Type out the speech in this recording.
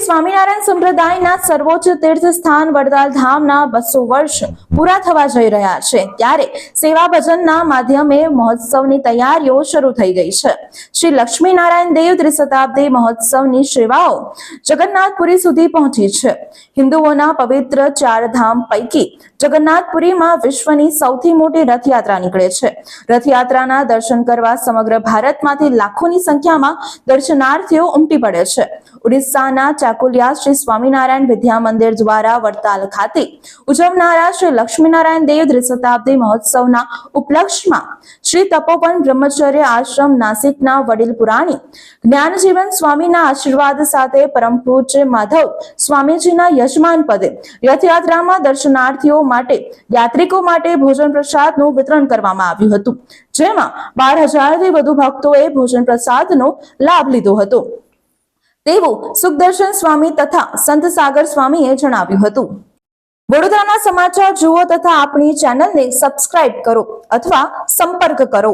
સ્વામિનારાયણ સંપ્રદાયના સર્વોચ્ચ તીર્થ સ્થાન વડતાલ ધામના 200 વર્ષ પૂરા થવા જઈ રહ્યા છે, ત્યારે સેવા ભજનના માધ્યમે મહોત્સવની તૈયારીઓ શરૂ થઈ ગઈ છે। શ્રી લક્ષ્મીનારાયણ દેવ ત્રિશતાબ્દી મહોત્સવની સેવાઓ જગન્નાથપુરી સુધી પહોંચી છે। હિન્દુઓના પવિત્ર 4 ધામ પૈકી જગન્નાથપુરીમાં વિશ્વની સૌથી મોટી રથયાત્રા નીકળે છે। રથયાત્રાના દર્શન કરવા સમગ્ર ભારતમાંથી લાખોની સંખ્યામાં દર્શનાર્થીઓ ઉમટી પડે છે। ઓડિશાના ચાકુલિયા શ્રી સ્વામિનારાયણ વિદ્યા મંદિર દ્વારા વડતાલ ખાતે ઉજવનારા શ્રી લક્ષ્મીનારાયણ દેવ ત્રિશતાબ્દી મહોત્સવના ઉપલક્ષમાં શ્રી તપોવન બ્રહ્મચર્ય આશ્રમ નાસિકના વડીલ પુરાણી જ્ઞાનજીવન સ્વામીના આશીર્વાદ સાથે પરમ પૂજ્ય માધવ સ્વામીજીના યજમાન પદે રથયાત્રામાં દર્શનાર્થીઓ માટે યાત્રિકો માટે ભોજન પ્રસાદનું વિતરણ કરવામાં આવ્યું હતું, જેમાં 12,000થી વધુ ભક્તોએ ભોજન પ્રસાદનો લાભ લીધો હતો તેવું સુખદર્શન સ્વામી તથા સંત સાગર સ્વામીએ જણાવ્યું હતું। વડોદરાના સમાચાર જુઓ તથા આપણી ચેનલને સબસ્ક્રાઇબ કરો અથવા સંપર્ક કરો।